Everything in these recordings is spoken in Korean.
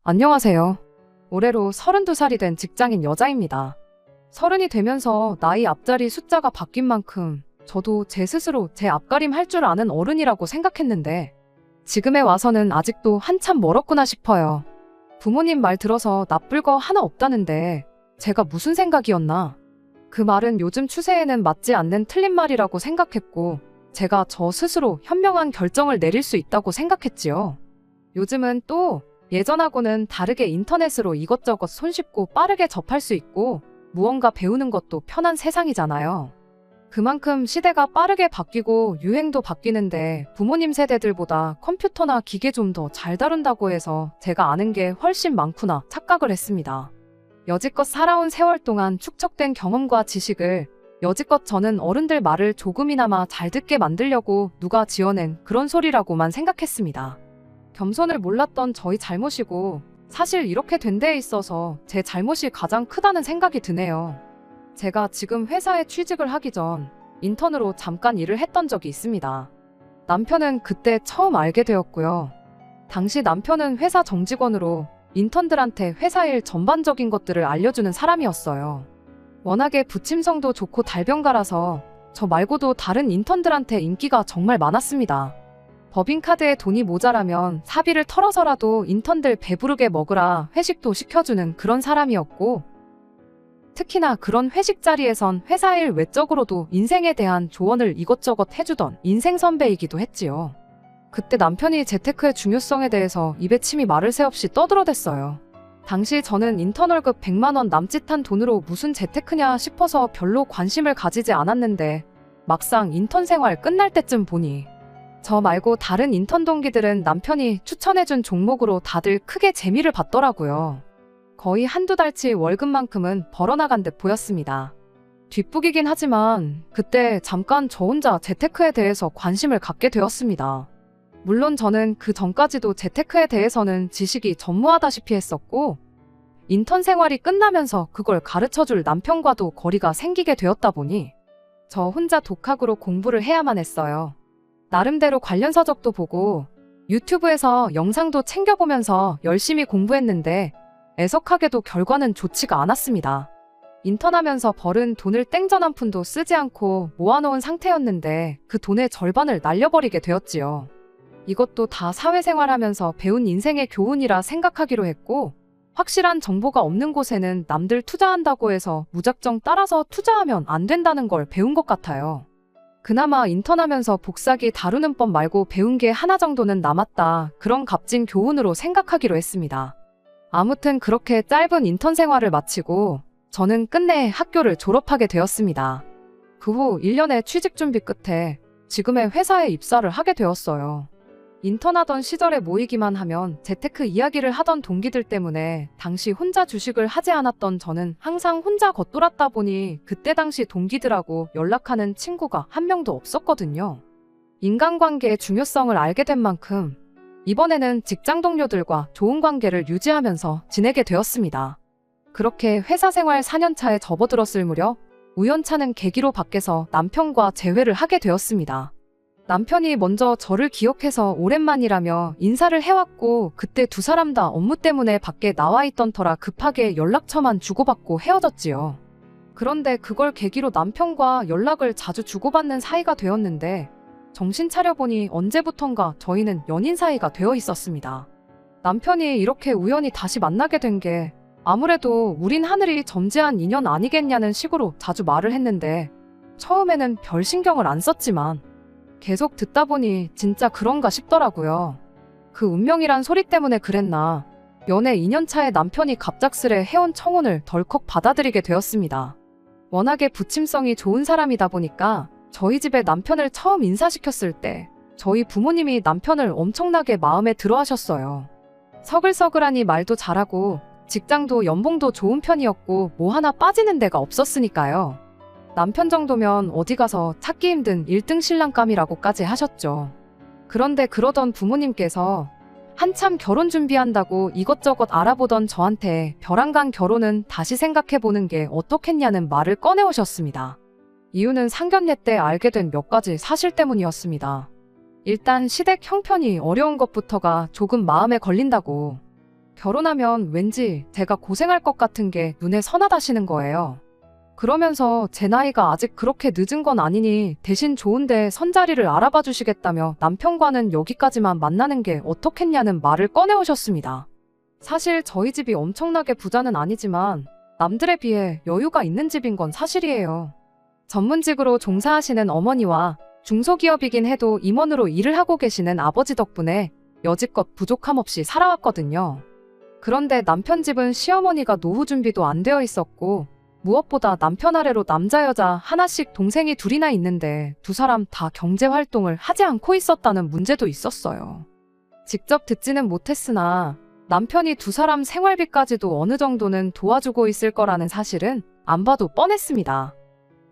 안녕하세요. 올해로 32살이 된 직장인 여자입니다. 30이 되면서 나이 앞자리 숫자가 바뀐 만큼 저도 제 스스로 제 앞가림 할 줄 아는 어른이라고 생각했는데 지금에 와서는 아직도 한참 멀었구나 싶어요. 부모님 말 들어서 나쁠 거 하나 없다는데 제가 무슨 생각이었나? 그 말은 요즘 추세에는 맞지 않는 틀린 말이라고 생각했고 제가 저 스스로 현명한 결정을 내릴 수 있다고 생각했지요. 요즘은 또 예전하고는 다르게 인터넷으로 이것저것 손쉽고 빠르게 접할 수 있고 무언가 배우는 것도 편한 세상이잖아요. 그만큼 시대가 빠르게 바뀌고 유행도 바뀌는데 부모님 세대들보다 컴퓨터나 기계 좀 더 잘 다룬다고 해서 제가 아는 게 훨씬 많구나 착각을 했습니다. 여지껏 살아온 세월 동안 축적된 경험과 지식을 여지껏 저는 어른들 말을 조금이나마 잘 듣게 만들려고 누가 지어낸 그런 소리라고만 생각했습니다. 겸손을 몰랐던 저희 잘못이고 사실 이렇게 된 데에 있어서 제 잘못이 가장 크다는 생각이 드네요. 제가 지금 회사에 취직을 하기 전 인턴으로 잠깐 일을 했던 적이 있습니다. 남편은 그때 처음 알게 되었고요. 당시 남편은 회사 정직원으로 인턴들한테 회사 일 전반적인 것들을 알려주는 사람이었어요. 워낙에 부침성도 좋고 달변가라서 저 말고도 다른 인턴들한테 인기가 정말 많았습니다. 법인카드에 돈이 모자라면 사비를 털어서라도 인턴들 배부르게 먹으라 회식도 시켜주는 그런 사람이었고 특히나 그런 회식 자리에선 회사 일 외적으로도 인생에 대한 조언을 이것저것 해주던 인생 선배이기도 했지요. 그때 남편이 재테크의 중요성에 대해서 입에 침이 마를 새 없이 떠들어댔어요. 당시 저는 인턴 월급 100만 원 남짓한 돈으로 무슨 재테크냐 싶어서 별로 관심을 가지지 않았는데 막상 인턴 생활 끝날 때쯤 보니 저 말고 다른 인턴 동기들은 남편이 추천해준 종목으로 다들 크게 재미를 봤더라고요. 거의 한두 달치 월급만큼은 벌어나간 듯 보였습니다. 뒷북이긴 하지만 그때 잠깐 저 혼자 재테크에 대해서 관심을 갖게 되었습니다. 물론 저는 그 전까지도 재테크에 대해서는 지식이 전무하다시피 했었고 인턴 생활이 끝나면서 그걸 가르쳐줄 남편과도 거리가 생기게 되었다 보니 저 혼자 독학으로 공부를 해야만 했어요. 나름대로 관련 서적도 보고 유튜브에서 영상도 챙겨보면서 열심히 공부했는데 애석하게도 결과는 좋지가 않았습니다. 인턴하면서 벌은 돈을 땡전 한 푼도 쓰지 않고 모아놓은 상태였는데 그 돈의 절반을 날려버리게 되었지요. 이것도 다 사회생활하면서 배운 인생의 교훈이라 생각하기로 했고 확실한 정보가 없는 곳에는 남들 투자한다고 해서 무작정 따라서 투자하면 안 된다는 걸 배운 것 같아요. 그나마 인턴하면서 복사기 다루는 법 말고 배운 게 하나 정도는 남았다. 그런 값진 교훈으로 생각하기로 했습니다. 아무튼 그렇게 짧은 인턴 생활을 마치고 저는 끝내 학교를 졸업하게 되었습니다. 그 후 1년의 취직 준비 끝에 지금의 회사에 입사를 하게 되었어요. 인턴하던 시절에 모이기만 하면 재테크 이야기를 하던 동기들 때문에 당시 혼자 주식을 하지 않았던 저는 항상 혼자 겉돌았다 보니 그때 당시 동기들하고 연락하는 친구가 한 명도 없었거든요. 인간관계의 중요성을 알게 된 만큼 이번에는 직장 동료들과 좋은 관계를 유지하면서 지내게 되었습니다. 그렇게 회사 생활 4년차에 접어들었을 무렵 우연찮은 계기로 밖에서 남편과 재회를 하게 되었습니다. 남편이 먼저 저를 기억해서 오랜만이라며 인사를 해왔고 그때 두 사람 다 업무 때문에 밖에 나와 있던 터라 급하게 연락처만 주고받고 헤어졌지요. 그런데 그걸 계기로 남편과 연락을 자주 주고받는 사이가 되었는데 정신 차려보니 언제부턴가 저희는 연인 사이가 되어 있었습니다. 남편이 이렇게 우연히 다시 만나게 된 게 아무래도 우린 하늘이 점지한 인연 아니겠냐는 식으로 자주 말을 했는데 처음에는 별 신경을 안 썼지만 계속 듣다 보니 진짜 그런가 싶더라고요. 그 운명이란 소리 때문에 그랬나 연애 2년차에 남편이 갑작스레 해온 청혼을 덜컥 받아들이게 되었습니다. 워낙에 부침성이 좋은 사람이다 보니까 저희 집에 남편을 처음 인사시켰을 때 저희 부모님이 남편을 엄청나게 마음에 들어 하셨어요. 서글서글하니 말도 잘하고 직장도 연봉도 좋은 편이었고 뭐 하나 빠지는 데가 없었으니까요. 남편 정도면 어디 가서 찾기 힘든 1등 신랑감이라고까지 하셨죠. 그런데 그러던 부모님께서 한참 결혼 준비한다고 이것저것 알아보던 저한테 벼랑간 결혼은 다시 생각해보는 게 어떻겠냐는 말을 꺼내오셨습니다. 이유는 상견례 때 알게 된 몇 가지 사실 때문이었습니다. 일단 시댁 형편이 어려운 것부터가 조금 마음에 걸린다고. 결혼하면 왠지 제가 고생할 것 같은 게 눈에 선하다시는 거예요. 그러면서 제 나이가 아직 그렇게 늦은 건 아니니 대신 좋은데 선자리를 알아봐 주시겠다며 남편과는 여기까지만 만나는 게 어떻겠냐는 말을 꺼내오셨습니다. 사실 저희 집이 엄청나게 부자는 아니지만 남들에 비해 여유가 있는 집인 건 사실이에요. 전문직으로 종사하시는 어머니와 중소기업이긴 해도 임원으로 일을 하고 계시는 아버지 덕분에 여지껏 부족함 없이 살아왔거든요. 그런데 남편 집은 시어머니가 노후 준비도 안 되어 있었고 무엇보다 남편 아래로 남자 여자 하나씩 동생이 둘이나 있는데 두 사람 다 경제 활동을 하지 않고 있었다는 문제도 있었어요. 직접 듣지는 못했으나 남편이 두 사람 생활비까지도 어느 정도는 도와주고 있을 거라는 사실은 안 봐도 뻔했습니다.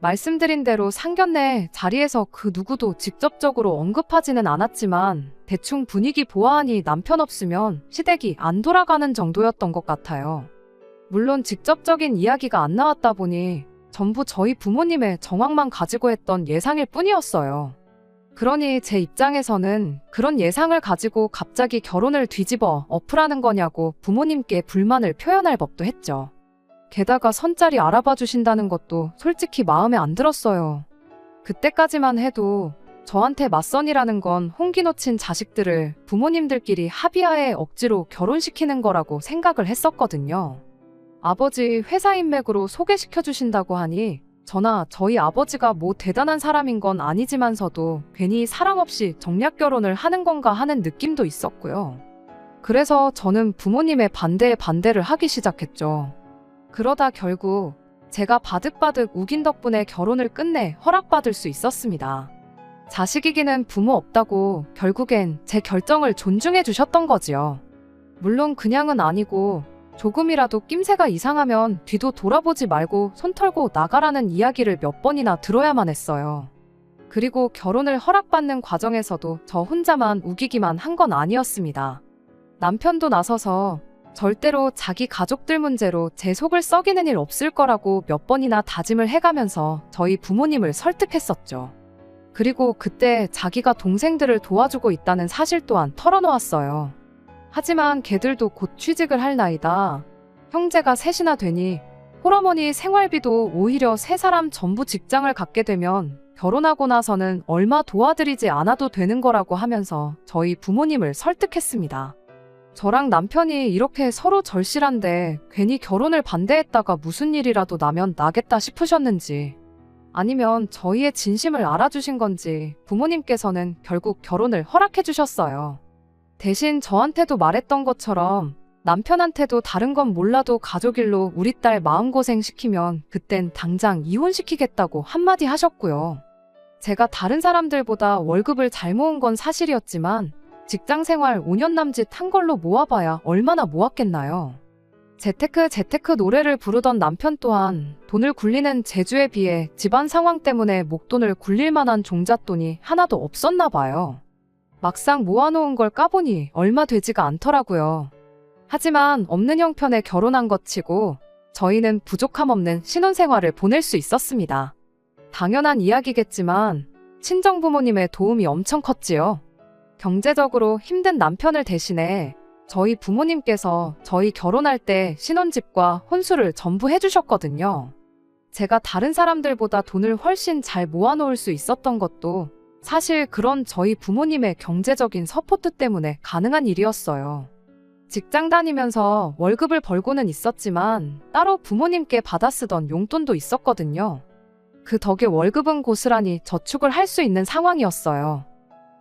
말씀드린 대로 상견례 자리에서 그 누구도 직접적으로 언급하지는 않았지만 대충 분위기 보아하니 남편 없으면 시댁이 안 돌아가는 정도였던 것 같아요. 물론 직접적인 이야기가 안 나왔다 보니 전부 저희 부모님의 정황만 가지고 했던 예상일 뿐이었어요. 그러니 제 입장에서는 그런 예상을 가지고 갑자기 결혼을 뒤집어 엎으라는 거냐고 부모님께 불만을 표현할 법도 했죠. 게다가 선자리 알아봐 주신다는 것도 솔직히 마음에 안 들었어요. 그때까지만 해도 저한테 맞선이라는 건 홍기 놓친 자식들을 부모님들끼리 합의하에 억지로 결혼시키는 거라고 생각을 했었거든요. 아버지 회사 인맥으로 소개시켜 주신다고 하니 저나 저희 아버지가 뭐 대단한 사람인 건 아니지만서도 괜히 사랑 없이 정략 결혼을 하는 건가 하는 느낌도 있었고요. 그래서 저는 부모님의 반대에 반대를 하기 시작했죠. 그러다 결국 제가 바득바득 우긴 덕분에 결혼을 끝내 허락받을 수 있었습니다. 자식이기는 부모 없다고 결국엔 제 결정을 존중해 주셨던 거지요. 물론 그냥은 아니고 조금이라도 낌새가 이상하면 뒤도 돌아보지 말고 손 털고 나가라는 이야기를 몇 번이나 들어야만 했어요. 그리고 결혼을 허락받는 과정에서도 저 혼자만 우기기만 한 건 아니었습니다. 남편도 나서서 절대로 자기 가족들 문제로 제 속을 썩이는 일 없을 거라고 몇 번이나 다짐을 해가면서 저희 부모님을 설득했었죠. 그리고 그때 자기가 동생들을 도와주고 있다는 사실 또한 털어놓았어요. 하지만 걔들도 곧 취직을 할 나이다. 형제가 셋이나 되니 홀어머니 생활비도 오히려 세 사람 전부 직장을 갖게 되면 결혼하고 나서는 얼마 도와드리지 않아도 되는 거라고 하면서 저희 부모님을 설득했습니다. 저랑 남편이 이렇게 서로 절실한데 괜히 결혼을 반대했다가 무슨 일이라도 나면 나겠다 싶으셨는지 아니면 저희의 진심을 알아주신 건지 부모님께서는 결국 결혼을 허락해 주셨어요. 대신 저한테도 말했던 것처럼 남편한테도 다른 건 몰라도 가족 일로 우리 딸 마음고생 시키면 그땐 당장 이혼시키겠다고 한마디 하셨고요. 제가 다른 사람들보다 월급을 잘 모은 건 사실이었지만 직장생활 5년 남짓 한 걸로 모아봐야 얼마나 모았겠나요. 재테크 노래를 부르던 남편 또한 돈을 굴리는 재주에 비해 집안 상황 때문에 목돈을 굴릴 만한 종잣돈이 하나도 없었나 봐요. 막상 모아놓은 걸 까보니 얼마 되지가 않더라고요. 하지만 없는 형편에 결혼한 것 치고 저희는 부족함 없는 신혼생활을 보낼 수 있었습니다. 당연한 이야기겠지만 친정부모님의 도움이 엄청 컸지요. 경제적으로 힘든 남편을 대신해 저희 부모님께서 저희 결혼할 때 신혼집과 혼수를 전부 해주셨거든요. 제가 다른 사람들보다 돈을 훨씬 잘 모아놓을 수 있었던 것도 사실 그런 저희 부모님의 경제적인 서포트 때문에 가능한 일이었어요. 직장 다니면서 월급을 벌고는 있었지만 따로 부모님께 받아 쓰던 용돈도 있었거든요. 그 덕에 월급은 고스란히 저축을 할 수 있는 상황이었어요.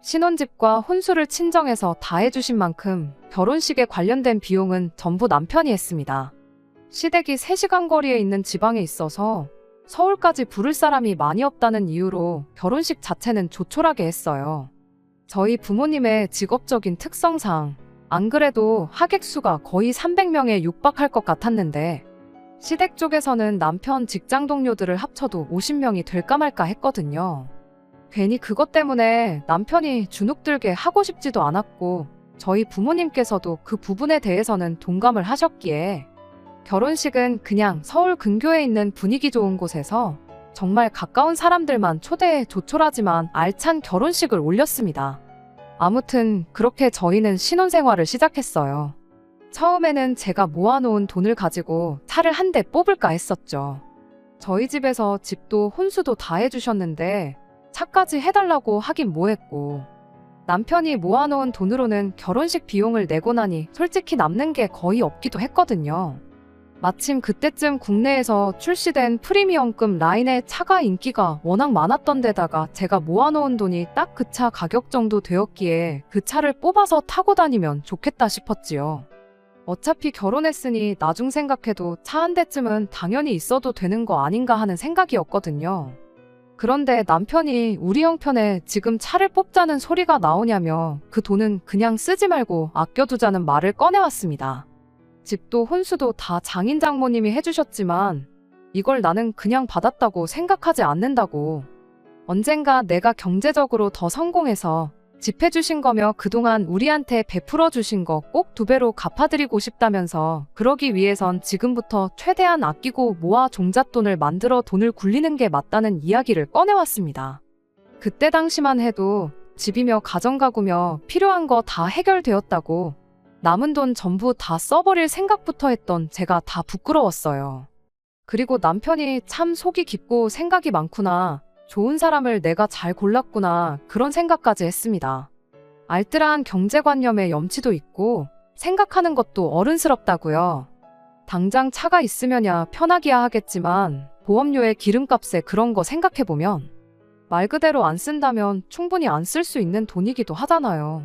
신혼집과 혼수를 친정에서 다 해주신 만큼 결혼식에 관련된 비용은 전부 남편이 했습니다. 시댁이 3시간 거리에 있는 지방에 있어서 서울까지 부를 사람이 많이 없다는 이유로 결혼식 자체는 조촐하게 했어요. 저희 부모님의 직업적인 특성상 안 그래도 하객 수가 거의 300명에 육박할 것 같았는데 시댁 쪽에서는 남편 직장 동료들을 합쳐도 50명이 될까 말까 했거든요. 괜히 그것 때문에 남편이 주눅들게 하고 싶지도 않았고 저희 부모님께서도 그 부분에 대해서는 동감을 하셨기에 결혼식은 그냥 서울 근교에 있는 분위기 좋은 곳에서 정말 가까운 사람들만 초대해 조촐하지만 알찬 결혼식을 올렸습니다. 아무튼 그렇게 저희는 신혼생활을 시작했어요. 처음에는 제가 모아놓은 돈을 가지고 차를 한 대 뽑을까 했었죠. 저희 집에서 집도 혼수도 다 해주셨는데 차까지 해달라고 하긴 뭐했고, 남편이 모아놓은 돈으로는 결혼식 비용을 내고 나니 솔직히 남는 게 거의 없기도 했거든요. 마침 그때쯤 국내에서 출시된 프리미엄급 라인의 차가 인기가 워낙 많았던 데다가 제가 모아놓은 돈이 딱 그 차 가격 정도 되었기에 그 차를 뽑아서 타고 다니면 좋겠다 싶었지요. 어차피 결혼했으니 나중 생각해도 차 한 대쯤은 당연히 있어도 되는 거 아닌가 하는 생각이었거든요. 그런데 남편이 우리 형편에 지금 차를 뽑자는 소리가 나오냐며 그 돈은 그냥 쓰지 말고 아껴두자는 말을 꺼내왔습니다. 집도 혼수도 다 장인 장모님이 해주셨지만 이걸 나는 그냥 받았다고 생각하지 않는다고. 언젠가 내가 경제적으로 더 성공해서 집 해주신 거며 그동안 우리한테 베풀어 주신 거 꼭 2배로 갚아드리고 싶다면서 그러기 위해선 지금부터 최대한 아끼고 모아 종잣돈을 만들어 돈을 굴리는 게 맞다는 이야기를 꺼내왔습니다. 그때 당시만 해도 집이며 가정가구며 필요한 거 다 해결되었다고 남은 돈 전부 다 써버릴 생각부터 했던 제가 다 부끄러웠어요. 그리고 남편이 참 속이 깊고 생각이 많구나. 좋은 사람을 내가 잘 골랐구나. 그런 생각까지 했습니다. 알뜰한 경제관념에 염치도 있고 생각하는 것도 어른스럽다고요. 당장 차가 있으면야 편하기야 하겠지만 보험료에 기름값에 그런 거 생각해보면 말 그대로 안 쓴다면 충분히 안 쓸 수 있는 돈이기도 하잖아요.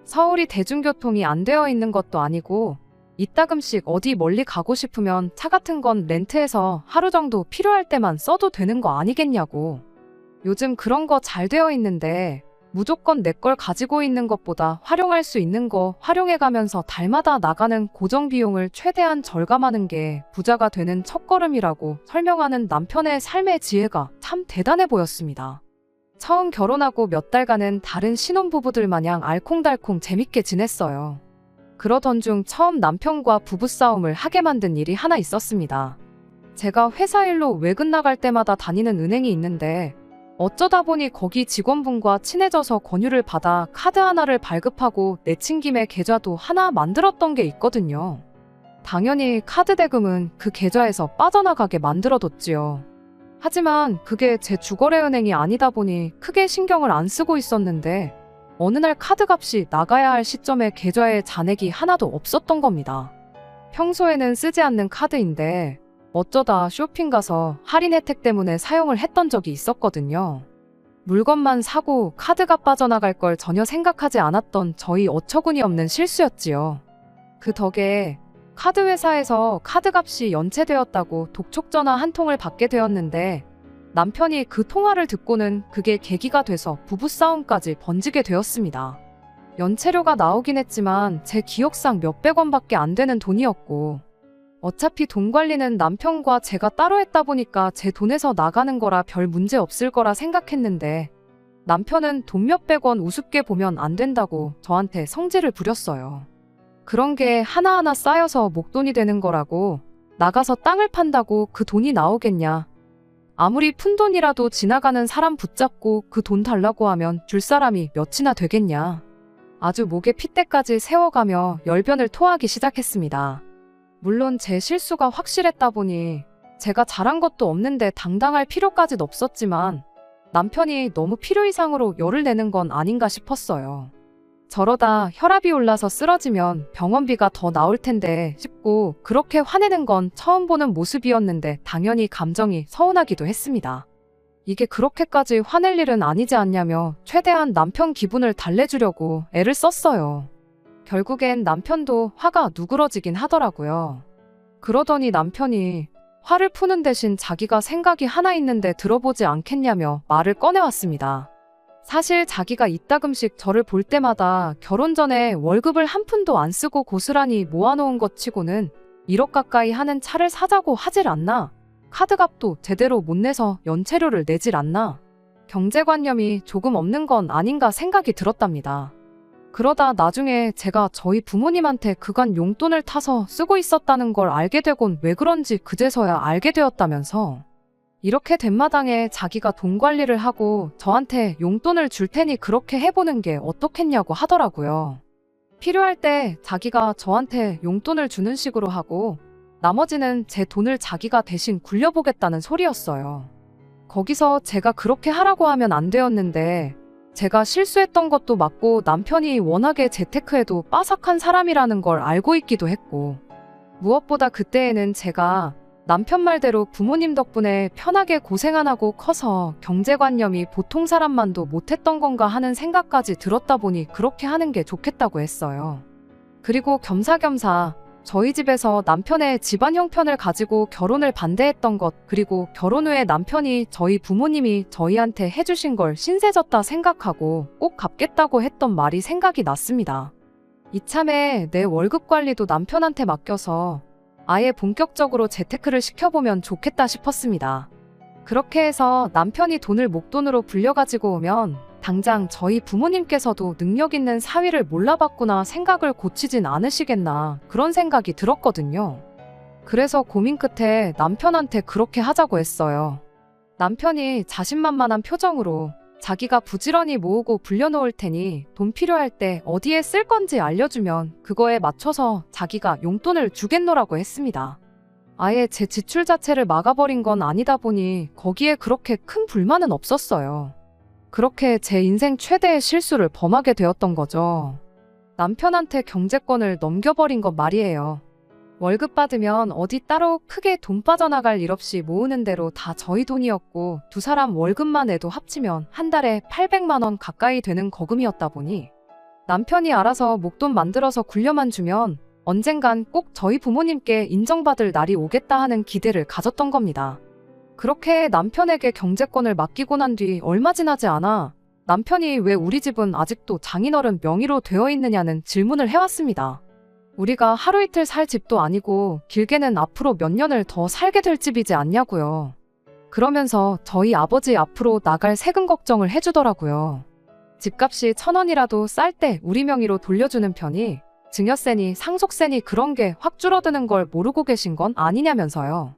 서울이 대중교통이 안 되어 있는 것도 아니고 이따금씩 어디 멀리 가고 싶으면 차 같은 건 렌트해서 하루 정도 필요할 때만 써도 되는 거 아니겠냐고. 요즘 그런 거 잘 되어 있는데 무조건 내 걸 가지고 있는 것보다 활용할 수 있는 거 활용해가면서 달마다 나가는 고정 비용을 최대한 절감하는 게 부자가 되는 첫걸음이라고 설명하는 남편의 삶의 지혜가 참 대단해 보였습니다. 처음 결혼하고 몇 달간은 다른 신혼부부들 마냥 알콩달콩 재밌게 지냈어요. 그러던 중 처음 남편과 부부싸움을 하게 만든 일이 하나 있었습니다. 제가 회사 일로 외근 나갈 때마다 다니는 은행이 있는데 어쩌다 보니 거기 직원분과 친해져서 권유를 받아 카드 하나를 발급하고 내친 김에 계좌도 하나 만들었던 게 있거든요. 당연히 카드 대금은 그 계좌에서 빠져나가게 만들어뒀지요. 하지만 그게 제 주거래 은행이 아니다 보니 크게 신경을 안 쓰고 있었는데 어느 날 카드값이 나가야 할 시점에 계좌에 잔액이 하나도 없었던 겁니다. 평소에는 쓰지 않는 카드인데 어쩌다 쇼핑 가서 할인 혜택 때문에 사용을 했던 적이 있었거든요. 물건만 사고 카드가 빠져나갈 걸 전혀 생각하지 않았던 저희 어처구니 없는 실수였지요. 그 덕에 카드 회사에서 카드값이 연체되었다고 독촉전화 한 통을 받게 되었는데 남편이 그 통화를 듣고는 그게 계기가 돼서 부부싸움까지 번지게 되었습니다. 연체료가 나오긴 했지만 제 기억상 몇백 원밖에 안 되는 돈이었고 어차피 돈 관리는 남편과 제가 따로 했다 보니까 제 돈에서 나가는 거라 별 문제 없을 거라 생각했는데 남편은 돈 몇백 원 우습게 보면 안 된다고 저한테 성질을 부렸어요. 그런 게 하나하나 쌓여서 목돈이 되는 거라고, 나가서 땅을 판다고 그 돈이 나오겠냐. 아무리 푼돈이라도 지나가는 사람 붙잡고 그 돈 달라고 하면 줄 사람이 몇이나 되겠냐. 아주 목에 핏대까지 세워가며 열변을 토하기 시작했습니다. 물론 제 실수가 확실했다 보니 제가 잘한 것도 없는데 당당할 필요까진 없었지만 남편이 너무 필요 이상으로 열을 내는 건 아닌가 싶었어요. 저러다 혈압이 올라서 쓰러지면 병원비가 더 나올 텐데 싶고 그렇게 화내는 건 처음 보는 모습이었는데 당연히 감정이 서운하기도 했습니다. 이게 그렇게까지 화낼 일은 아니지 않냐며 최대한 남편 기분을 달래주려고 애를 썼어요. 결국엔 남편도 화가 누그러지긴 하더라고요. 그러더니 남편이 화를 푸는 대신 자기가 생각이 하나 있는데 들어보지 않겠냐며 말을 꺼내왔습니다. 사실 자기가 이따금씩 저를 볼 때마다 결혼 전에 월급을 한 푼도 안 쓰고 고스란히 모아놓은 것 치고는 1억 가까이 하는 차를 사자고 하질 않나? 카드값도 제대로 못 내서 연체료를 내질 않나? 경제관념이 조금 없는 건 아닌가 생각이 들었답니다. 그러다 나중에 제가 저희 부모님한테 그간 용돈을 타서 쓰고 있었다는 걸 알게 되곤 왜 그런지 그제서야 알게 되었다면서 이렇게 된 마당에 자기가 돈 관리를 하고 저한테 용돈을 줄 테니 그렇게 해보는 게 어떻겠냐고 하더라고요. 필요할 때 자기가 저한테 용돈을 주는 식으로 하고 나머지는 제 돈을 자기가 대신 굴려보겠다는 소리였어요. 거기서 제가 그렇게 하라고 하면 안 되었는데 제가 실수했던 것도 맞고 남편이 워낙에 재테크에도 빠삭한 사람이라는 걸 알고 있기도 했고 무엇보다 그때에는 제가 남편 말대로 부모님 덕분에 편하게 고생 안 하고 커서 경제관념이 보통 사람만도 못했던 건가 하는 생각까지 들었다 보니 그렇게 하는 게 좋겠다고 했어요. 그리고 겸사겸사 저희 집에서 남편의 집안 형편을 가지고 결혼을 반대했던 것, 그리고 결혼 후에 남편이 저희 부모님이 저희한테 해주신 걸 신세졌다 생각하고 꼭 갚겠다고 했던 말이 생각이 났습니다. 이참에 내 월급 관리도 남편한테 맡겨서 아예 본격적으로 재테크를 시켜보면 좋겠다 싶었습니다. 그렇게 해서 남편이 돈을 목돈으로 불려가지고 오면 당장 저희 부모님께서도 능력 있는 사위를 몰라봤구나 생각을 고치진 않으시겠나 그런 생각이 들었거든요. 그래서 고민 끝에 남편한테 그렇게 하자고 했어요. 남편이 자신만만한 표정으로 자기가 부지런히 모으고 불려놓을 테니 돈 필요할 때 어디에 쓸 건지 알려주면 그거에 맞춰서 자기가 용돈을 주겠노라고 했습니다. 아예 제 지출 자체를 막아버린 건 아니다 보니 거기에 그렇게 큰 불만은 없었어요. 그렇게 제 인생 최대의 실수를 범하게 되었던 거죠. 남편한테 경제권을 넘겨버린 것 말이에요. 월급 받으면 어디 따로 크게 돈 빠져나갈 일 없이 모으는 대로 다 저희 돈이었고 두 사람 월급만 해도 합치면 한 달에 800만 원 가까이 되는 거금이었다 보니 남편이 알아서 목돈 만들어서 굴려만 주면 언젠간 꼭 저희 부모님께 인정받을 날이 오겠다 하는 기대를 가졌던 겁니다. 그렇게 남편에게 경제권을 맡기고 난 뒤 얼마 지나지 않아 남편이 왜 우리 집은 아직도 장인어른 명의로 되어 있느냐는 질문을 해왔습니다. 우리가 하루 이틀 살 집도 아니고 길게는 앞으로 몇 년을 더 살게 될 집이지 않냐고요. 그러면서 저희 아버지 앞으로 나갈 세금 걱정을 해주더라고요. 집값이 1,000원이라도 쌀 때 우리 명의로 돌려주는 편이 증여세니 상속세니 그런 게 확 줄어드는 걸 모르고 계신 건 아니냐면서요.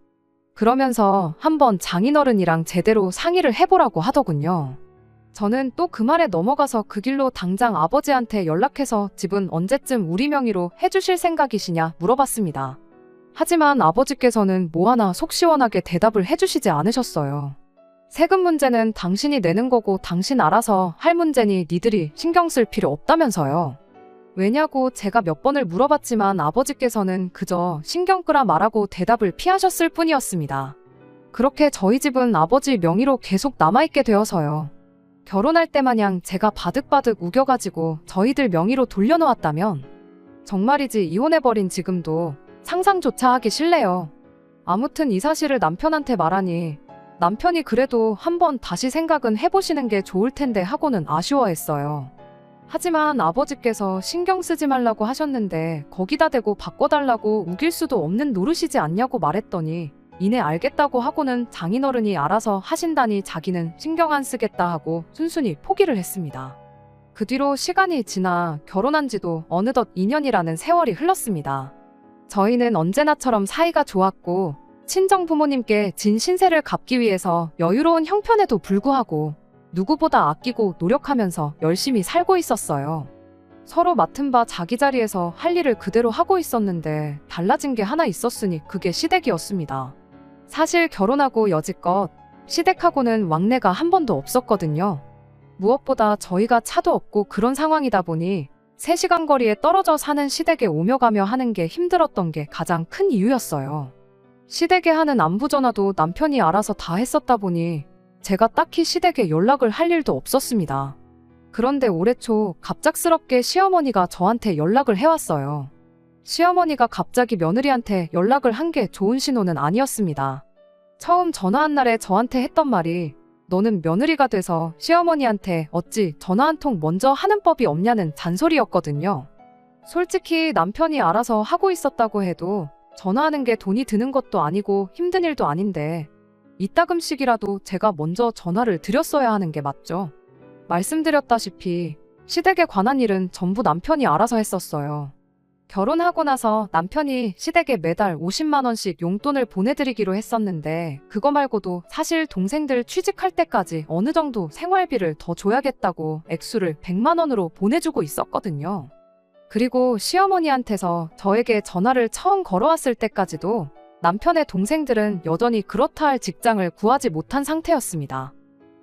그러면서 한번 장인어른이랑 제대로 상의를 해보라고 하더군요. 저는 또 그 말에 넘어가서 그 길로 당장 아버지한테 연락해서 집은 언제쯤 우리 명의로 해주실 생각이시냐 물어봤습니다. 하지만 아버지께서는 뭐 하나 속 시원하게 대답을 해주시지 않으셨어요. 세금 문제는 당신이 내는 거고 당신 알아서 할 문제니 니들이 신경 쓸 필요 없다면서요. 왜냐고 제가 몇 번을 물어봤지만 아버지께서는 그저 신경 끄라 말하고 대답을 피하셨을 뿐이었습니다. 그렇게 저희 집은 아버지 명의로 계속 남아있게 되어서요. 결혼할 때 마냥 제가 바득바득 우겨가지고 저희들 명의로 돌려놓았다면 정말이지 이혼해버린 지금도 상상조차 하기 싫네요. 아무튼 이 사실을 남편한테 말하니 남편이 그래도 한번 다시 생각은 해보시는 게 좋을 텐데 하고는 아쉬워했어요. 하지만 아버지께서 신경 쓰지 말라고 하셨는데 거기다 대고 바꿔달라고 우길 수도 없는 노릇이지 않냐고 말했더니 이내 알겠다고 하고는 장인어른이 알아서 하신다니 자기는 신경 안 쓰겠다 하고 순순히 포기를 했습니다. 그 뒤로 시간이 지나 결혼한 지도 어느덧 2년이라는 세월이 흘렀습니다. 저희는 언제나처럼 사이가 좋았고 친정 부모님께 진 신세를 갚기 위해서 여유로운 형편에도 불구하고 누구보다 아끼고 노력하면서 열심히 살고 있었어요. 서로 맡은 바 자기 자리에서 할 일을 그대로 하고 있었는데 달라진 게 하나 있었으니 그게 시댁이었습니다. 사실 결혼하고 여지껏 시댁하고는 왕래가 한 번도 없었거든요. 무엇보다 저희가 차도 없고 그런 상황이다 보니 3시간 거리에 떨어져 사는 시댁에 오며 가며 하는 게 힘들었던 게 가장 큰 이유였어요. 시댁에 하는 안부 전화도 남편이 알아서 다 했었다 보니 제가 딱히 시댁에 연락을 할 일도 없었습니다. 그런데 올해 초 갑작스럽게 시어머니가 저한테 연락을 해왔어요. 시어머니가 갑자기 며느리한테 연락을 한 게 좋은 신호는 아니었습니다. 처음 전화한 날에 저한테 했던 말이 너는 며느리가 돼서 시어머니한테 어찌 전화 한 통 먼저 하는 법이 없냐는 잔소리였거든요. 솔직히 남편이 알아서 하고 있었다고 해도 전화하는 게 돈이 드는 것도 아니고 힘든 일도 아닌데 이따금씩이라도 제가 먼저 전화를 드렸어야 하는 게 맞죠. 말씀드렸다시피 시댁에 관한 일은 전부 남편이 알아서 했었어요. 결혼하고 나서 남편이 시댁에 매달 50만 원씩 용돈을 보내드리기로 했었는데 그거 말고도 사실 동생들 취직할 때까지 어느 정도 생활비를 더 줘야겠다고 액수를 100만 원으로 보내주고 있었거든요. 그리고 시어머니한테서 저에게 전화를 처음 걸어왔을 때까지도 남편의 동생들은 여전히 그렇다 할 직장을 구하지 못한 상태였습니다.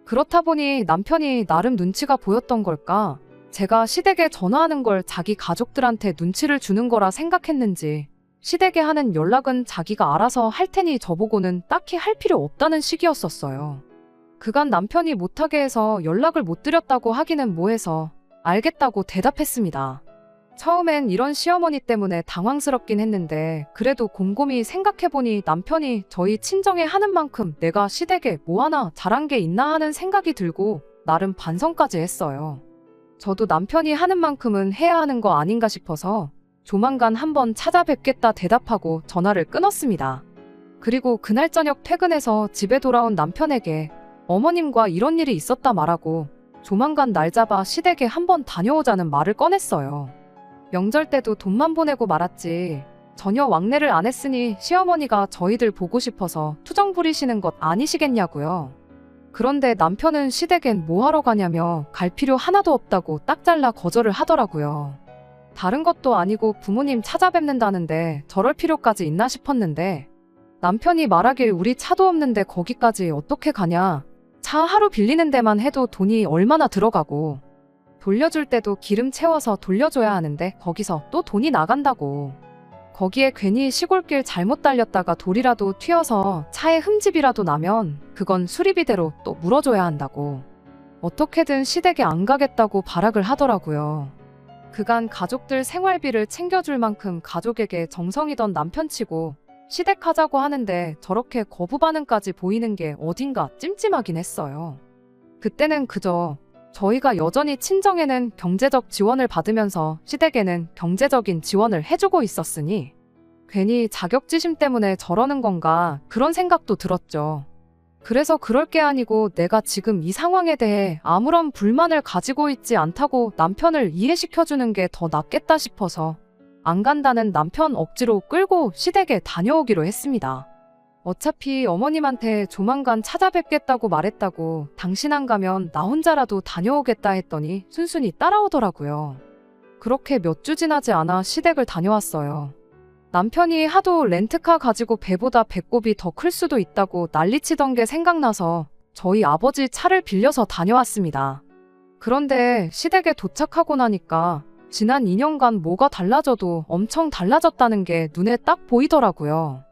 그렇다 보니 남편이 나름 눈치가 보였던 걸까? 제가 시댁에 전화하는 걸 자기 가족들한테 눈치를 주는 거라 생각했는지 시댁에 하는 연락은 자기가 알아서 할 테니 저보고는 딱히 할 필요 없다는 식이었었어요. 그간 남편이 못하게 해서 연락을 못 드렸다고 하기는 뭐해서 알겠다고 대답했습니다. 처음엔 이런 시어머니 때문에 당황스럽긴 했는데 그래도 곰곰이 생각해보니 남편이 저희 친정에 하는 만큼 내가 시댁에 뭐 하나 잘한 게 있나 하는 생각이 들고 나름 반성까지 했어요. 저도 남편이 하는 만큼은 해야 하는 거 아닌가 싶어서 조만간 한번 찾아뵙겠다 대답하고 전화를 끊었습니다. 그리고 그날 저녁 퇴근해서 집에 돌아온 남편에게 어머님과 이런 일이 있었다 말하고 조만간 날 잡아 시댁에 한번 다녀오자는 말을 꺼냈어요. 명절 때도 돈만 보내고 말았지 전혀 왕래를 안 했으니 시어머니가 저희들 보고 싶어서 투정 부리시는 것 아니시겠냐고요. 그런데 남편은 시댁엔 뭐 하러 가냐며 갈 필요 하나도 없다고 딱 잘라 거절을 하더라고요. 다른 것도 아니고 부모님 찾아뵙는다는데 저럴 필요까지 있나 싶었는데 남편이 말하길 우리 차도 없는데 거기까지 어떻게 가냐. 차 하루 빌리는 데만 해도 돈이 얼마나 들어가고 돌려줄 때도 기름 채워서 돌려줘야 하는데 거기서 또 돈이 나간다고. 거기에 괜히 시골길 잘못 달렸다가 돌이라도 튀어서 차에 흠집이라도 나면 그건 수리비대로 또 물어줘야 한다고. 어떻게든 시댁에 안 가겠다고 발악을 하더라고요. 그간 가족들 생활비를 챙겨줄 만큼 가족에게 정성이던 남편치고 시댁 가자고 하는데 저렇게 거부 반응까지 보이는 게 어딘가 찜찜하긴 했어요. 그때는 그저 저희가 여전히 친정에는 경제적 지원을 받으면서 시댁에는 경제적인 지원을 해주고 있었으니 괜히 자격지심 때문에 저러는 건가 그런 생각도 들었죠. 그래서 그럴 게 아니고 내가 지금 이 상황에 대해 아무런 불만을 가지고 있지 않다고 남편을 이해시켜주는 게 더 낫겠다 싶어서 안 간다는 남편 억지로 끌고 시댁에 다녀오기로 했습니다. 어차피 어머님한테 조만간 찾아뵙겠다고 말했다고 당신 안 가면 나 혼자라도 다녀오겠다 했더니 순순히 따라오더라고요. 그렇게 몇 주 지나지 않아 시댁을 다녀왔어요. 남편이 하도 렌트카 가지고 배보다 배꼽이 더 클 수도 있다고 난리치던 게 생각나서 저희 아버지 차를 빌려서 다녀왔습니다. 그런데 시댁에 도착하고 나니까 지난 2년간 뭐가 달라져도 엄청 달라졌다는 게 눈에 딱 보이더라고요.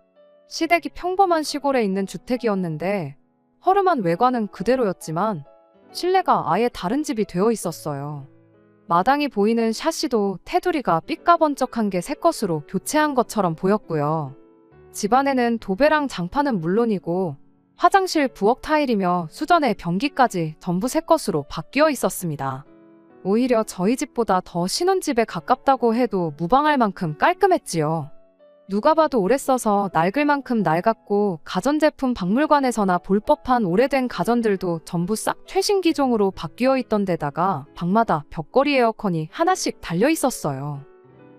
시댁이 평범한 시골에 있는 주택이었는데 허름한 외관은 그대로였지만 실내가 아예 다른 집이 되어 있었어요. 마당이 보이는 샤시도 테두리가 삐까번쩍한 게 새 것으로 교체한 것처럼 보였고요. 집안에는 도배랑 장판은 물론이고 화장실 부엌 타일이며 수전의 변기까지 전부 새 것으로 바뀌어 있었습니다. 오히려 저희 집보다 더 신혼집에 가깝다고 해도 무방할 만큼 깔끔했지요. 누가 봐도 오래 써서 낡을 만큼 낡았고 가전제품 박물관에서나 볼 법한 오래된 가전들도 전부 싹 최신 기종으로 바뀌어 있던 데다가 방마다 벽걸이 에어컨이 하나씩 달려 있었어요.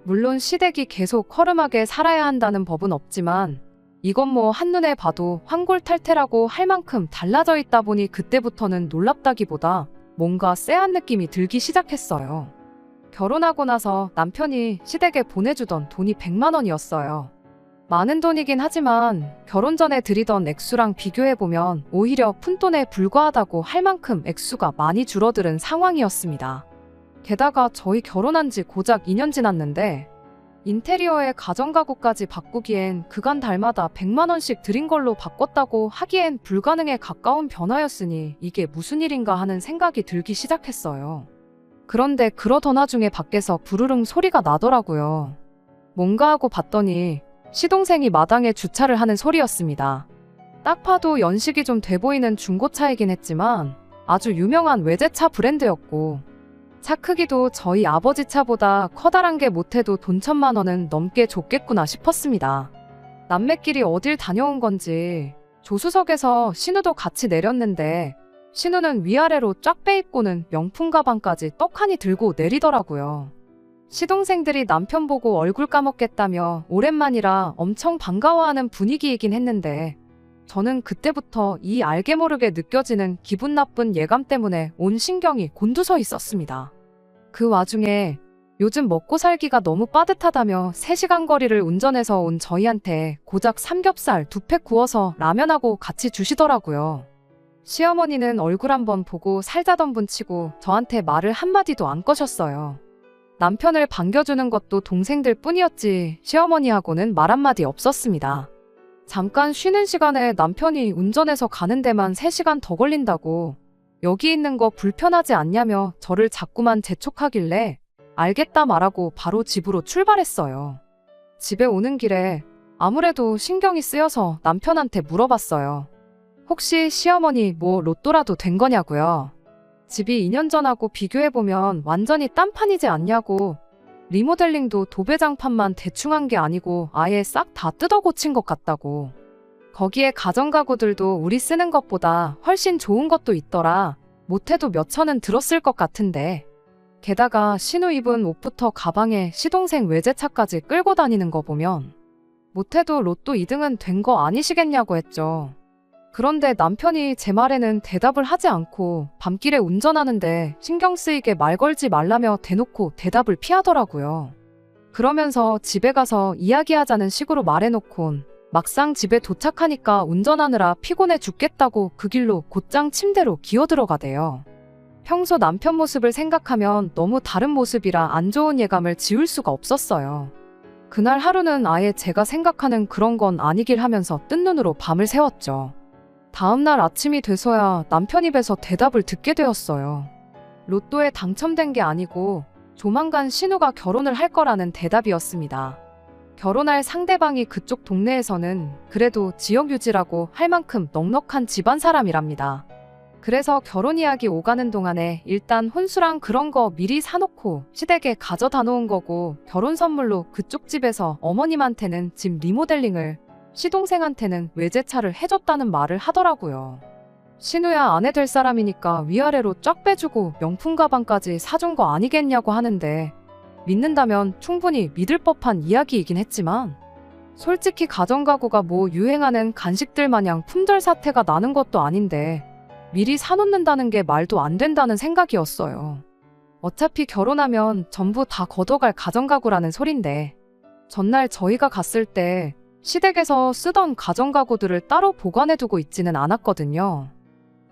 물론 시댁이 계속 허름하게 살아야 한다는 법은 없지만 이건 뭐 한눈에 봐도 황골탈태라고 할 만큼 달라져 있다 보니 그때부터는 놀랍다기보다 뭔가 쎄한 느낌이 들기 시작했어요. 결혼하고 나서 남편이 시댁에 보내주던 돈이 100만 원이었어요. 많은 돈이긴 하지만 결혼 전에 드리던 액수랑 비교해보면 오히려 푼돈에 불과하다고 할 만큼 액수가 많이 줄어드는 상황이었습니다. 게다가 저희 결혼한 지 고작 2년 지났는데 인테리어에 가전가구까지 바꾸기엔 그간 달마다 100만 원씩 들인 걸로 바꿨다고 하기엔 불가능에 가까운 변화였으니 이게 무슨 일인가 하는 생각이 들기 시작했어요. 그런데 그러던 와중에 밖에서 부르릉 소리가 나더라고요. 뭔가 하고 봤더니 시동생이 마당에 주차를 하는 소리였습니다. 딱 봐도 연식이 좀 돼 보이는 중고차이긴 했지만 아주 유명한 외제차 브랜드였고 차 크기도 저희 아버지 차보다 커다란 게 못해도 돈 1,000만 원은 넘게 줬겠구나 싶었습니다. 남매끼리 어딜 다녀온 건지 조수석에서 신우도 같이 내렸는데 신우는 위아래로 쫙 빼입고는 명품 가방까지 떡하니 들고 내리더라고요. 시동생들이 남편 보고 얼굴 까먹겠다며 오랜만이라 엄청 반가워하는 분위기이긴 했는데 저는 그때부터 이 알게 모르게 느껴지는 기분 나쁜 예감 때문에 온 신경이 곤두서 있었습니다. 그 와중에 요즘 먹고 살기가 너무 빠듯하다며 3시간 거리를 운전해서 온 저희한테 고작 삼겹살 2팩 구워서 라면하고 같이 주시더라고요. 시어머니는 얼굴 한번 보고 살자던 분 치고 저한테 말을 한마디도 안 꺼셨어요. 남편을 반겨주는 것도 동생들 뿐이었지 시어머니하고는 말 한마디 없었습니다. 잠깐 쉬는 시간에 남편이 운전해서 가는 데만 3시간 더 걸린다고 여기 있는 거 불편하지 않냐며 저를 자꾸만 재촉하길래 알겠다 말하고 바로 집으로 출발했어요. 집에 오는 길에 아무래도 신경이 쓰여서 남편한테 물어봤어요. 혹시 시어머니 뭐 로또라도 된 거냐고요. 집이 2년 전하고 비교해보면 완전히 딴판이지 않냐고. 리모델링도 도배장판만 대충 한 게 아니고 아예 싹 다 뜯어 고친 것 같다고. 거기에 가전가구들도 우리 쓰는 것보다 훨씬 좋은 것도 있더라. 못해도 몇 천은 들었을 것 같은데. 게다가 신우 입은 옷부터 가방에 시동생 외제차까지 끌고 다니는 거 보면 못해도 로또 2등은 된 거 아니시겠냐고 했죠. 그런데 남편이 제 말에는 대답을 하지 않고 밤길에 운전하는데 신경 쓰이게 말 걸지 말라며 대놓고 대답을 피하더라고요. 그러면서 집에 가서 이야기하자는 식으로 말해놓곤 막상 집에 도착하니까 운전하느라 피곤해 죽겠다고 그 길로 곧장 침대로 기어들어가대요. 평소 남편 모습을 생각하면 너무 다른 모습이라 안 좋은 예감을 지울 수가 없었어요. 그날 하루는 아예 제가 생각하는 그런 건 아니길 하면서 뜬 눈으로 밤을 새웠죠. 다음날 아침이 돼서야 남편 입에서 대답을 듣게 되었어요. 로또에 당첨된 게 아니고 조만간 신우가 결혼을 할 거라는 대답이었습니다. 결혼할 상대방이 그쪽 동네에서는 그래도 지역 유지라고 할 만큼 넉넉한 집안 사람이랍니다. 그래서 결혼 이야기 오가는 동안에 일단 혼수랑 그런 거 미리 사놓고 시댁에 가져다 놓은 거고 결혼 선물로 그쪽 집에서 어머님한테는 집 리모델링을 시동생한테는 외제차를 해줬다는 말을 하더라고요. 신우야 아내 될 사람이니까 위아래로 쫙 빼주고 명품 가방까지 사준 거 아니겠냐고 하는데 믿는다면 충분히 믿을 법한 이야기이긴 했지만 솔직히 가전가구가 뭐 유행하는 간식들 마냥 품절 사태가 나는 것도 아닌데 미리 사놓는다는 게 말도 안 된다는 생각이었어요. 어차피 결혼하면 전부 다 걷어갈 가전가구라는 소린데 전날 저희가 갔을 때 시댁에서 쓰던 가전가구들을 따로 보관해두고 있지는 않았거든요.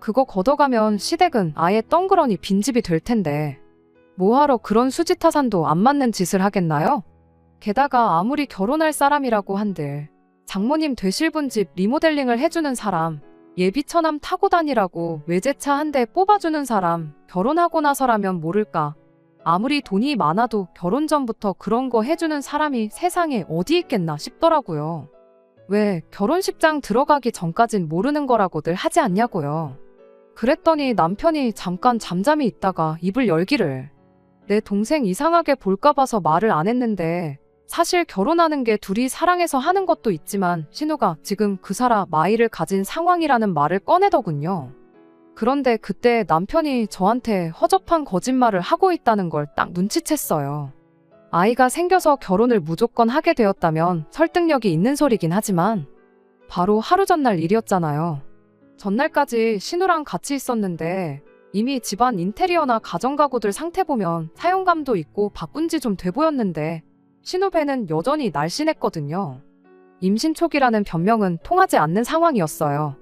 그거 걷어가면 시댁은 아예 덩그러니 빈집이 될 텐데 뭐하러 그런 수지타산도 안 맞는 짓을 하겠나요? 게다가 아무리 결혼할 사람이라고 한들 장모님 되실 분 집 리모델링을 해주는 사람, 예비처남 타고 다니라고 외제차 한 대 뽑아주는 사람, 결혼하고 나서라면 모를까. 아무리 돈이 많아도 결혼 전부터 그런 거 해주는 사람이 세상에 어디 있겠나 싶더라고요. 왜 결혼식장 들어가기 전까진 모르는 거라고들 하지 않냐고요. 그랬더니 남편이 잠깐 잠잠히 있다가 입을 열기를 내 동생 이상하게 볼까 봐서 말을 안 했는데 사실 결혼하는 게 둘이 사랑해서 하는 것도 있지만 신우가 지금 그 사람 아이를 가진 상황이라는 말을 꺼내더군요. 그런데 그때 남편이 저한테 허접한 거짓말을 하고 있다는 걸 딱 눈치챘어요. 아이가 생겨서 결혼을 무조건 하게 되었다면 설득력이 있는 소리긴 하지만 바로 하루 전날 일이었잖아요. 전날까지 신우랑 같이 있었는데 이미 집안 인테리어나 가전가구들 상태 보면 사용감도 있고 바꾼 지 좀 돼 보였는데 신우 배는 여전히 날씬했거든요. 임신 초기라는 변명은 통하지 않는 상황이었어요.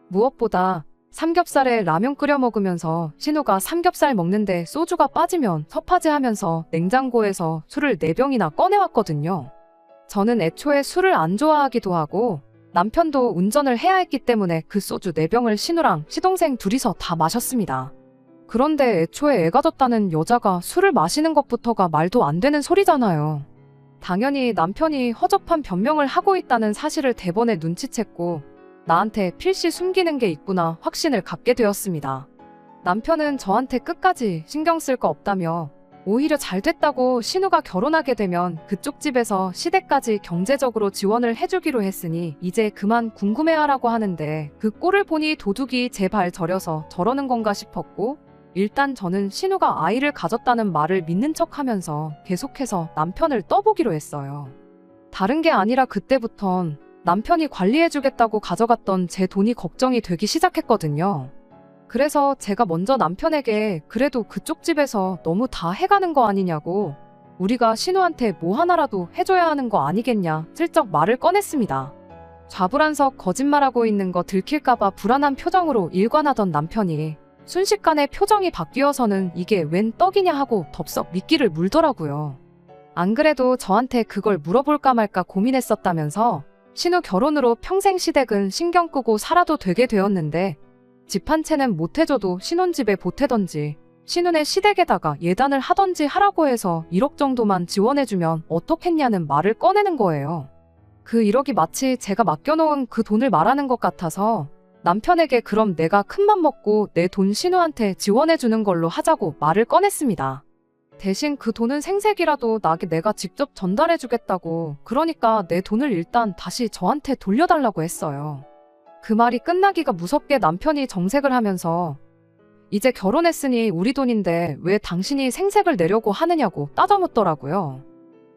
무엇보다 삼겹살에 라면 끓여 먹으면서 신우가 삼겹살 먹는데 소주가 빠지면 섭하지하면서 냉장고에서 술을 4병이나 꺼내왔거든요. 저는 애초에 술을 안 좋아하기도 하고 남편도 운전을 해야 했기 때문에 그 소주 4병을 신우랑 시동생 둘이서 다 마셨습니다. 그런데 애초에 애가 졌다는 여자가 술을 마시는 것부터가 말도 안 되는 소리잖아요. 당연히 남편이 허접한 변명을 하고 있다는 사실을 대번에 눈치챘고 나한테 필시 숨기는 게 있구나 확신을 갖게 되었습니다. 남편은 저한테 끝까지 신경 쓸 거 없다며 오히려 잘 됐다고 신우가 결혼하게 되면 그쪽 집에서 시댁까지 경제적으로 지원을 해주기로 했으니 이제 그만 궁금해하라고 하는데 그 꼴을 보니 도둑이 제 발 저려서 저러는 건가 싶었고 일단 저는 신우가 아이를 가졌다는 말을 믿는 척하면서 계속해서 남편을 떠보기로 했어요. 다른 게 아니라 그때부턴 남편이 관리해주겠다고 가져갔던 제 돈이 걱정이 되기 시작했거든요. 그래서 제가 먼저 남편에게 그래도 그쪽 집에서 너무 다 해가는 거 아니냐고 우리가 신우한테 뭐 하나라도 해줘야 하는 거 아니겠냐 슬쩍 말을 꺼냈습니다. 좌불안석 거짓말하고 있는 거 들킬까봐 불안한 표정으로 일관하던 남편이 순식간에 표정이 바뀌어서는 이게 웬 떡이냐 하고 덥석 미끼를 물더라고요. 안 그래도 저한테 그걸 물어볼까 말까 고민했었다면서 신우 결혼으로 평생 시댁은 신경 끄고 살아도 되게 되었는데 집 한 채는 못 해줘도 신혼집에 보태던지 신혼의 시댁에다가 예단을 하던지 하라고 해서 1억 정도만 지원해주면 어떻겠냐는 말을 꺼내는 거예요. 그 1억이 마치 제가 맡겨놓은 그 돈을 말하는 것 같아서 남편에게 그럼 내가 큰맘 먹고 내 돈 신우한테 지원해주는 걸로 하자고 말을 꺼냈습니다. 대신 그 돈은 생색이라도 나게 내가 직접 전달해주겠다고, 그러니까 내 돈을 일단 다시 저한테 돌려달라고 했어요. 그 말이 끝나기가 무섭게 남편이 정색을 하면서 이제 결혼했으니 우리 돈인데 왜 당신이 생색을 내려고 하느냐고 따져묻더라고요.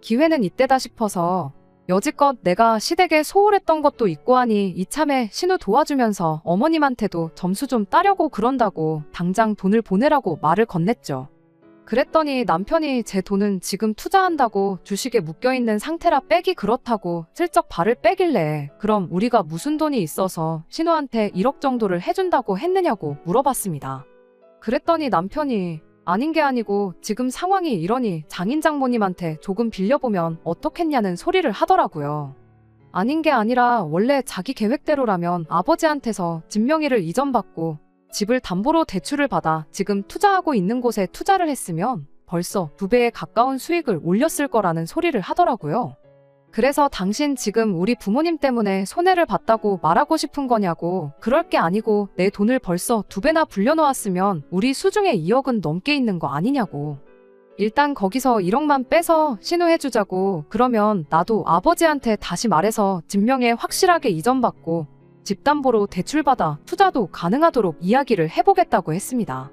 기회는 이때다 싶어서 여지껏 내가 시댁에 소홀했던 것도 있고 하니 이참에 신우 도와주면서 어머님한테도 점수 좀 따려고 그런다고 당장 돈을 보내라고 말을 건넸죠. 그랬더니 남편이 제 돈은 지금 투자한다고 주식에 묶여있는 상태라 빼기 그렇다고 슬쩍 발을 빼길래 그럼 우리가 무슨 돈이 있어서 신우한테 1억 정도를 해준다고 했느냐고 물어봤습니다. 그랬더니 남편이 아닌 게 아니고 지금 상황이 이러니 장인 장모님한테 조금 빌려보면 어떻겠냐는 소리를 하더라고요. 아닌 게 아니라 원래 자기 계획대로라면 아버지한테서 집 명의를 이전받고 집을 담보로 대출을 받아 지금 투자하고 있는 곳에 투자를 했으면 벌써 2배에 가까운 수익을 올렸을 거라는 소리를 하더라고요. 그래서 당신 지금 우리 부모님 때문에 손해를 봤다고 말하고 싶은 거냐고. 그럴 게 아니고 내 돈을 벌써 2배나 불려놓았으면 우리 수중에 2억은 넘게 있는 거 아니냐고. 일단 거기서 1억만 빼서 신우해주자고. 그러면 나도 아버지한테 다시 말해서 집명에 확실하게 이전받고 집담보로 대출받아 투자도 가능하도록 이야기를 해보겠다고 했습니다.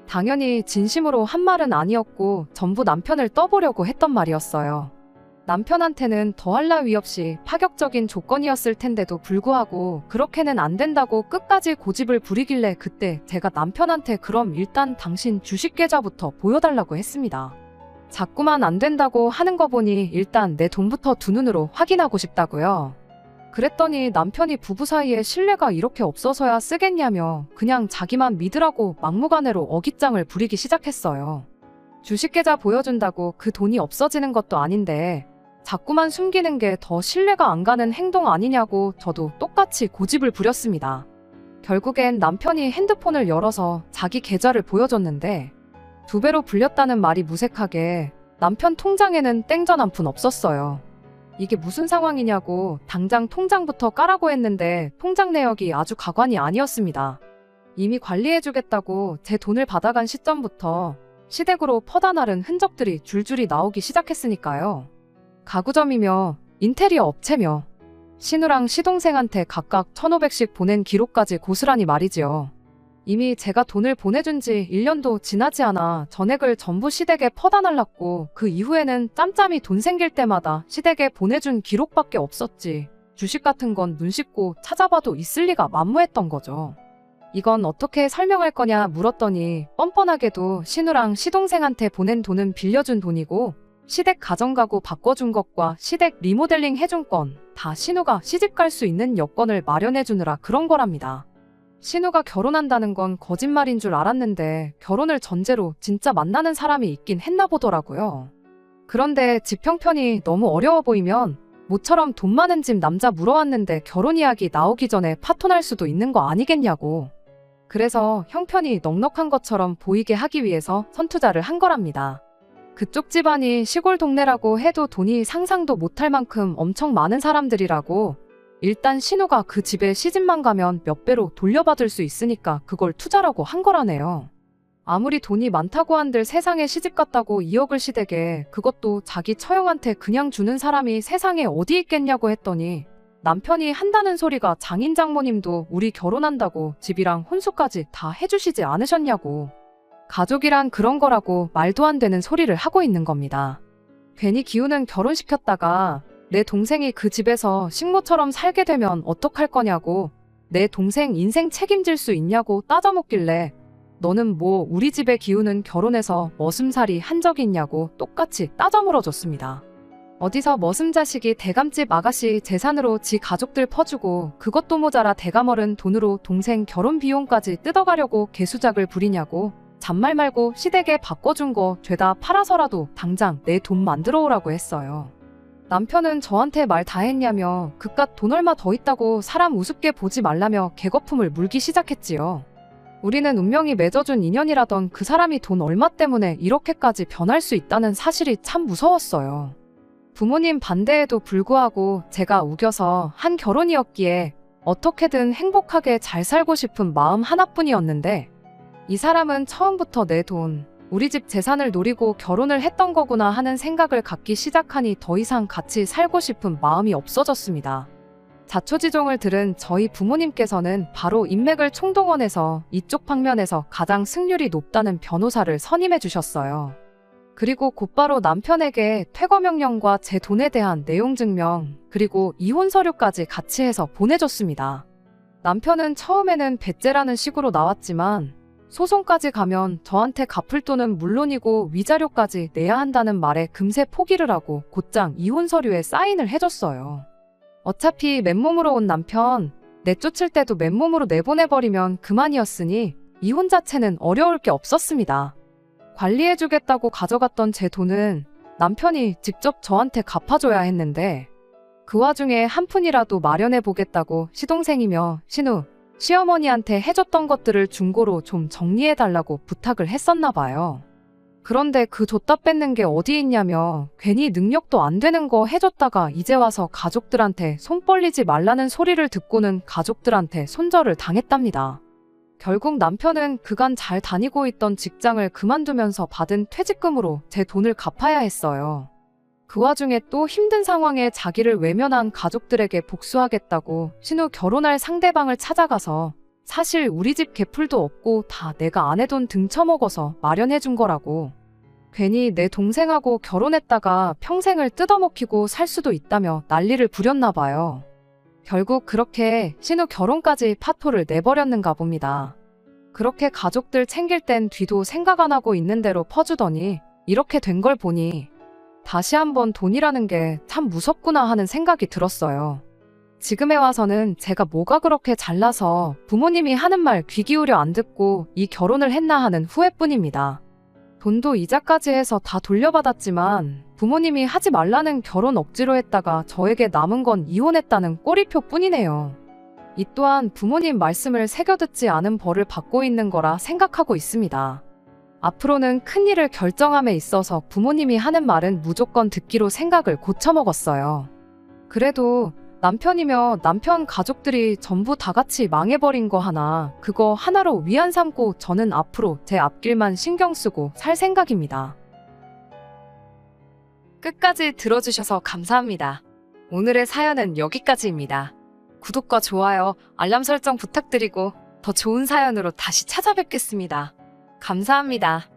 당연히 진심으로 한 말은 아니었고 전부 남편을 떠보려고 했던 말이었어요. 남편한테는 더할 나위 없이 파격적인 조건이었을 텐데도 불구하고 그렇게는 안 된다고 끝까지 고집을 부리길래 그때 제가 남편한테 그럼 일단 당신 주식 계좌부터 보여달라고 했습니다. 자꾸만 안 된다고 하는 거 보니 일단 내 돈부터 두 눈으로 확인하고 싶다고요. 그랬더니 남편이 부부 사이에 신뢰가 이렇게 없어서야 쓰겠냐며 그냥 자기만 믿으라고 막무가내로 어깃장을 부리기 시작했어요. 주식계좌 보여준다고 그 돈이 없어지는 것도 아닌데 자꾸만 숨기는 게 더 신뢰가 안 가는 행동 아니냐고 저도 똑같이 고집을 부렸습니다. 결국엔 남편이 핸드폰을 열어서 자기 계좌를 보여줬는데 2배로 불렸다는 말이 무색하게 남편 통장에는 땡전 한 푼 없었어요. 이게 무슨 상황이냐고 당장 통장부터 까라고 했는데 통장 내역이 아주 가관이 아니었습니다. 이미 관리해주겠다고 제 돈을 받아간 시점부터 시댁으로 퍼다 나른 흔적들이 줄줄이 나오기 시작했으니까요. 가구점이며 인테리어 업체며 신우랑 시동생한테 각각 1,500씩 보낸 기록까지 고스란히 말이지요. 이미 제가 돈을 보내준 지 1년도 지나지 않아 전액을 전부 시댁에 퍼다 날랐고 그 이후에는 짬짬이 돈 생길 때마다 시댁에 보내준 기록밖에 없었지 주식 같은 건 눈 씻고 찾아봐도 있을 리가 만무했던 거죠. 이건 어떻게 설명할 거냐 물었더니 뻔뻔하게도 신우랑 시동생한테 보낸 돈은 빌려준 돈이고 시댁 가정가구 바꿔준 것과 시댁 리모델링 해준 건 다 신우가 시집 갈 수 있는 여건을 마련해주느라 그런 거랍니다. 신우가 결혼한다는 건 거짓말인 줄 알았는데 결혼을 전제로 진짜 만나는 사람이 있긴 했나 보더라고요. 그런데 집 형편이 너무 어려워 보이면 모처럼 돈 많은 집 남자 물어왔는데 결혼 이야기 나오기 전에 파토날 수도 있는 거 아니겠냐고. 그래서 형편이 넉넉한 것처럼 보이게 하기 위해서 선투자를 한 거랍니다. 그쪽 집안이 시골 동네라고 해도 돈이 상상도 못할 만큼 엄청 많은 사람들이라고 일단 신우가 그 집에 시집만 가면 몇 배로 돌려받을 수 있으니까 그걸 투자라고 한 거라네요. 아무리 돈이 많다고 한들 세상에 시집 갔다고 2억을 시댁에 그것도 자기 처형한테 그냥 주는 사람이 세상에 어디 있겠냐고 했더니 남편이 한다는 소리가 장인 장모님도 우리 결혼한다고 집이랑 혼수까지 다 해주시지 않으셨냐고. 가족이란 그런 거라고 말도 안 되는 소리를 하고 있는 겁니다. 괜히 기우는 결혼시켰다가 내 동생이 그 집에서 식모처럼 살게 되면 어떡할 거냐고 내 동생 인생 책임질 수 있냐고 따져묻길래 너는 뭐 우리 집의 기운은 결혼해서 머슴살이 한 적이 있냐고 똑같이 따져 물어줬습니다. 어디서 머슴 자식이 대감집 아가씨 재산으로 지 가족들 퍼주고 그것도 모자라 대감어른 돈으로 동생 결혼 비용까지 뜯어가려고 개수작을 부리냐고. 잔말 말고 시댁에 바꿔준 거 죄다 팔아서라도 당장 내 돈 만들어 오라고 했어요. 남편은 저한테 말 다 했냐며 그깟 돈 얼마 더 있다고 사람 우습게 보지 말라며 개거품을 물기 시작했지요. 우리는 운명이 맺어준 인연이라던 그 사람이 돈 얼마 때문에 이렇게까지 변할 수 있다는 사실이 참 무서웠어요. 부모님 반대에도 불구하고 제가 우겨서 한 결혼이었기에 어떻게든 행복하게 잘 살고 싶은 마음 하나뿐이었는데 이 사람은 처음부터 내 돈, 우리 집 재산을 노리고 결혼을 했던 거구나 하는 생각을 갖기 시작하니 더 이상 같이 살고 싶은 마음이 없어졌습니다. 자초지종을 들은 저희 부모님께서는 바로 인맥을 총동원해서 이쪽 방면에서 가장 승률이 높다는 변호사를 선임해 주셨어요. 그리고 곧바로 남편에게 퇴거명령과 제 돈에 대한 내용 증명, 그리고 이혼 서류까지 같이 해서 보내줬습니다. 남편은 처음에는 배째라는 식으로 나왔지만 소송까지 가면 저한테 갚을 돈은 물론이고 위자료까지 내야 한다는 말에 금세 포기를 하고 곧장 이혼 서류에 사인을 해줬어요. 어차피 맨몸으로 온 남편, 내쫓을 때도 맨몸으로 내보내버리면 그만이었으니 이혼 자체는 어려울 게 없었습니다. 관리해주겠다고 가져갔던 제 돈은 남편이 직접 저한테 갚아줘야 했는데 그 와중에 한 푼이라도 마련해보겠다고 시동생이며 신우, 시어머니한테 해줬던 것들을 중고로 좀 정리해달라고 부탁을 했었나 봐요. 그런데 그 줬다 뺏는 게 어디 있냐며 괜히 능력도 안 되는 거 해줬다가 이제 와서 가족들한테 손 벌리지 말라는 소리를 듣고는 가족들한테 손절을 당했답니다. 결국 남편은 그간 잘 다니고 있던 직장을 그만두면서 받은 퇴직금으로 제 돈을 갚아야 했어요. 그 와중에 또 힘든 상황에 자기를 외면한 가족들에게 복수하겠다고 신우 결혼할 상대방을 찾아가서 사실 우리 집 개풀도 없고 다 내가 아내 돈 등쳐먹어서 마련해준 거라고. 괜히 내 동생하고 결혼했다가 평생을 뜯어먹히고 살 수도 있다며 난리를 부렸나 봐요. 결국 그렇게 신우 결혼까지 파토를 내버렸는가 봅니다. 그렇게 가족들 챙길 땐 뒤도 생각 안 하고 있는 대로 퍼주더니 이렇게 된 걸 보니 다시 한번 돈이라는 게 참 무섭구나 하는 생각이 들었어요. 지금에 와서는 제가 뭐가 그렇게 잘나서 부모님이 하는 말 귀 기울여 안 듣고 이 결혼을 했나 하는 후회뿐입니다. 돈도 이자까지 해서 다 돌려받았지만 부모님이 하지 말라는 결혼 억지로 했다가 저에게 남은 건 이혼했다는 꼬리표 뿐이네요. 이 또한 부모님 말씀을 새겨듣지 않은 벌을 받고 있는 거라 생각하고 있습니다. 앞으로는 큰일을 결정함에 있어서 부모님이 하는 말은 무조건 듣기로 생각을 고쳐먹었어요. 그래도 남편이며 남편 가족들이 전부 다 같이 망해버린 거 하나, 그거 하나로 위안 삼고 저는 앞으로 제 앞길만 신경 쓰고 살 생각입니다. 끝까지 들어주셔서 감사합니다. 오늘의 사연은 여기까지입니다. 구독과 좋아요, 알람 설정 부탁드리고 더 좋은 사연으로 다시 찾아뵙겠습니다. 감사합니다.